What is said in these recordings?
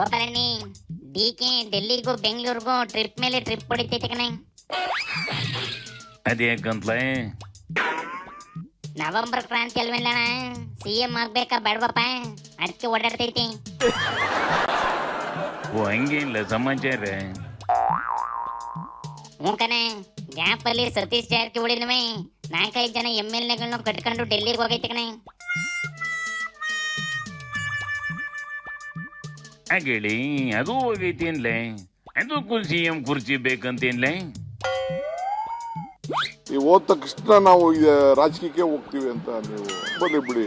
ಗೋಪಾಲಣ್ಣಿ DK ಡೆಲ್ಲಿಗೂ ಬೆಂಗಳೂರಿಗೂ trip ಮೇಲೆ trip ಹೊಡಿತೈತೆ ಕಣೆ. ಅದ್ಯಾಕಂತ್ಲೇ? November ಕ್ರಾಂತಿ ಅಲ್ವೇನಣ್ಣ, CM ಆಗ್ಬೇಕಾ ಬೇಡವಪ್ಪ, ಅದಕ್ಕೆ ಓಡಾಡ್ತೈತಿ. ಓ ಹಂಗೇನಿಲ್ಲ ಸಮಾಚಾರ. ಹ್ಞೂ ಕಣೆ, ಗ್ಯಾಪ್ ಅಲ್ಲಿ ಸತೀಶ್ ಜಾರಕಿಹೊಳಿನವೇ 4-5 ಜನ MLAಗಳನ್ನ ಕಟ್ಕೊಂಡು ಡೆಲ್ಲಿಗೆ ಹೋಗೈತೆ ಕಣೆ. ಹಾಗೇಳಿ ಅದು ಹೋಗೈತೇನ್ಲೆ? ಅದಕ್ಕೂ CM ಕುರ್ಚಿ ಬೇಕಂತೇನ್ಲೆ? ಈ ಹೋದ ತಕ್ಷಣ ನಾವು ರಾಜಕೀಯಕ್ಕೆ ಹೋಗ್ತೀವಿ ಅಂತ ನೀವು ಬನ್ನಿ ಬಿಡಿ.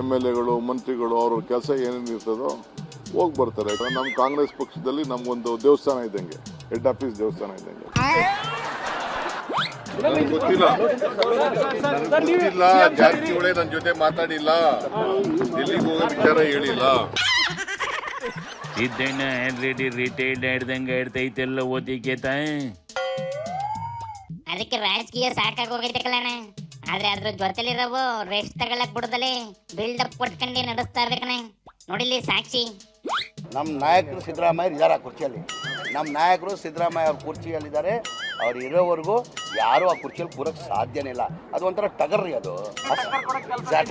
MLAಗಳು ಮಂತ್ರಿಗಳು ಅವ್ರ ಕೆಲಸ ಏನೇನು ಇರ್ತದೋ ಹೋಗಿ ಬರ್ತಾರೆ. ನಮ್ಮ ಕಾಂಗ್ರೆಸ್ ಪಕ್ಷದಲ್ಲಿ ನಮ್ಗೊಂದು ದೇವಸ್ಥಾನ ಇದ್ದಂಗೆ, ಹೆಡ್ ಆಫೀಸ್ ದೇವಸ್ಥಾನ ಇದ್ದಂಗೆ. ಗೊತ್ತಿಲ್ಲ ಜಾರಕಿಹೊಳಿ ನನ್ನ ಜೊತೆ ಮಾತಾಡಿಲ್ಲ, ಡೆಲ್ಲಿಗೆ ಹೋಗೋ ವಿಚಾರ ಹೇಳಿಲ್ಲ. ಸಿದ್ದಣ್ಣ ಆಲ್ರೆಡಿ ರಿಟೈರ್ಡ್ ಆಡ್ದಂಗೆ ಆಡ್ತೈತೆಲ್ಲ ಓದಿಕೇತ. ಅದಕ್ಕೆ ರಾಜಕೀಯ ಸಾಕಾಗಿ ಹೋಗೈತೆ ಕಲ್ಲಣ್ಣ. ಆದ್ರೆ ಅದ್ರ ಜೊತೆಲಿರೋವು ರೆಸ್ಟ್ ತಗೊಳಕ್ ಬಿಡದಲೆ ಬಿಲ್ಡಪ್ ಕೊಟ್ಕೊಂಡೆ ನಡೆಸ್ತಾ ಇರ್ಬೇಕಣ್ಣ. ನೋಡಿಲಿ ಸಾಕ್ಷಿ, ನಮ್ಮ ನಾಯಕರು ಸಿದ್ದರಾಮಯ್ಯ ಇದ್ದಾರೆ ಆ ಕುರ್ಚಿಯಲ್ಲಿ. ನಮ್ಮ ನಾಯಕರು ಸಿದ್ದರಾಮಯ್ಯ ಅವ್ರ ಕುರ್ಚಿಯಲ್ಲಿದ್ದಾರೆ. ಅವ್ರು ಇರೋವರೆಗೂ ಯಾರು ಆ ಕುರ್ಚಿಯಲ್ಲಿ ಕೂರಕ್ಕೆ ಸಾಧ್ಯನೇ ಇಲ್ಲ. ಅದು ಒಂಥರ ಟಗರ್ ರೀ, ಅದು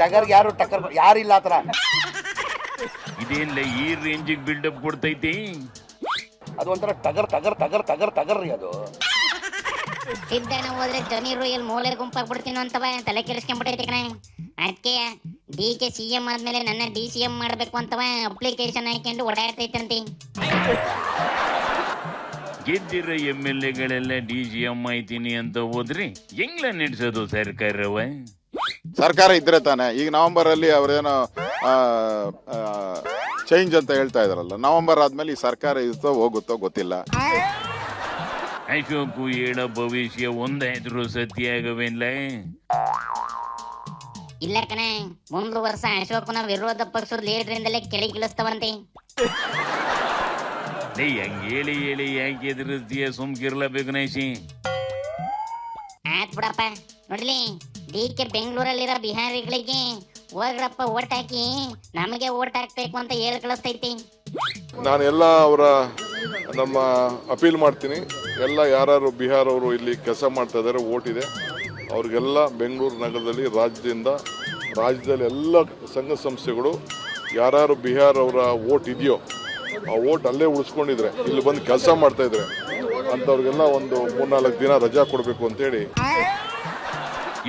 ಟಗರ್ಗೆ ಯಾರು ಟಕ್ಕರ್ ಯಾರಿಲ್ಲ ಆ ಥರ. ಇದೇನಿಲ್ಲ ಈ ರೇಂಜಿಗೆ ಬಿಲ್ಡಪ್ ಕೊಡ್ತೈತಿ. ಅದು ಒಂಥರ ಟಗರ್ ಟಗರ್ ಟಗರ್ ಟಗರ್ ಟಗರ್ ರೀ ಅದು. ಸಿದ್ದಣ್ಣ ಹೋದ್ರೆ ಜಮೀರು ಎಲ್ಲಿ ಮೂಲೆ ಗುಂಪಾಗ್ಬಿಡ್ತೀನೋ ಅಂತವ ತಲೆ ಕೆಡಿಸ್ಕೊಂಡ್ಬಿಟ್ಟೈತೆ ಕಣ. ಅದಕ್ಕೆ DK CM ಆದ್ಮೇಲೆ ನನ್ನ DCM ಮಾಡ್ಬೇಕು ಅಂತವ ಅಪ್ಲಿಕೇಶನ್ ಹಾಕೊಂಡು ಓಡಾಡ್ತೈತಂತೆ. ಗೆದ್ದಿರೋ MLAಗಳೆಲ್ಲ DCM ಆಯ್ತೀನಿ ಅಂತ ಹೋದ್ರಿ ಹೆಂಗ್ಲ ನಡೆಸೋದು ಸರ್ಕಾರವ? ಸರ್ಕಾರ ಇದ್ರೆ ತಾನೆ. ಈಗ ನವೆಂಬರ್ ಅಲ್ಲಿ ಅವ್ರೇನೋ ಚೇಂಜ್ ಅಂತ ಹೇಳ್ತಾ ಇದಾರಲ್ಲ, ನವೆಂಬರ್ ಆದ್ಮೇಲೆ ಈ ಸರ್ಕಾರ ಇರುತ್ತೋ ಹೋಗುತ್ತೋ ಗೊತ್ತಿಲ್ಲ. ಅಶೋಕು ಹೇಳೋ ಭವಿಷ್ಯ ಒಂದಾದ್ರೂ ಸತ್ಯ ಆಗವೇನ್ಲ? ಇಲ್ಲ ಕಣ, ಮುಂದ್ ವರ್ಷ ಅಶೋಕನ ವಿರೋಧ ಪಕ್ಷದ ಲೀಡರಿಂದಲೇ ಕೆಳಗಿಳಿಸ್ತವಂತೆ. ಹಂಗ ಹೇಳಿ ಯಾಕೆ ಎದುರಿಸ್ತೀಯ? ಸುಮ್ಕಿರ್ಲಬೇಕು ನೈಸಿ. ಆಯ್ತು ಬಿಡಪ್ಪ. ನೋಡ್ಲಿ, DK ಬೆಂಗಳೂರಲ್ಲಿರೋ ಬಿಹಾರಿಗಳಿಗೆ ಹೋಗ್ರಪ್ಪ ಓಟ್ ಹಾಕಿ ನಮಗೆ ಓಟ್ ಹಾಕ್ಬೇಕು ಅಂತ ಹೇಳಿ ಕಳಿಸ್ತೈತಿ. ನಾನೆಲ್ಲ ಅವರ ನಮ್ಮ ಅಪೀಲ್ ಮಾಡ್ತೀನಿ. ಎಲ್ಲ ಯಾರು ಬಿಹಾರ್ ಅವರು ಇಲ್ಲಿ ಕೆಲಸ ಮಾಡ್ತಾ ಇದ್ದಾರೆ, ಓಟ್ ಇದೆ ಅವ್ರಿಗೆಲ್ಲ ಬೆಂಗಳೂರು ನಗರದಲ್ಲಿ ರಾಜ್ಯದಲ್ಲಿ ಎಲ್ಲ ಸಂಘ ಸಂಸ್ಥೆಗಳು ಯಾರು ಬಿಹಾರ್ ಅವರ ಓಟ್ ಇದೆಯೋ ಆ ಓಟ್ ಅಲ್ಲೇ ಉಳಿಸ್ಕೊಂಡಿದ್ರೆ ಇಲ್ಲಿ ಬಂದು ಕೆಲಸ ಮಾಡ್ತಾ ಇದ್ರೆ ಅಂಥವ್ರಿಗೆಲ್ಲ ಒಂದು 3-4 ದಿನ ರಜಾ ಕೊಡಬೇಕು ಅಂತೇಳಿ.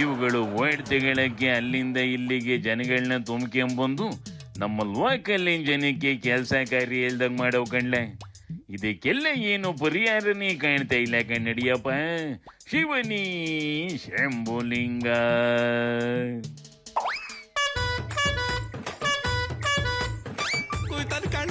ಇವುಗಳು ಓಟ್ ತಗೊಳಕ್ಕೆ ಅಲ್ಲಿಂದ ಇಲ್ಲಿಗೆ ಜನಗಳನ್ನ ತುಂಬ್ಕೊಂಬಂದು ನಮ್ಮ ಲೋಕಲ್ ಜನಕ್ಕೆ ಕೆಲಸ ಕಾರ್ಯ ಇಲ್ದಂಗ ಮಾಡೋ ಕಣ್ಲೆ. ಇದಕ್ಕೆಲ್ಲ ಏನು ಪರಿಹಾರನೇ ಕಾಣ್ತಾ ಇಲ್ಲ ಕನ್ನಡಿಯಪ್ಪ. ಶಿವನಿ ಶಂಭುಲಿಂಗ. कोई तन का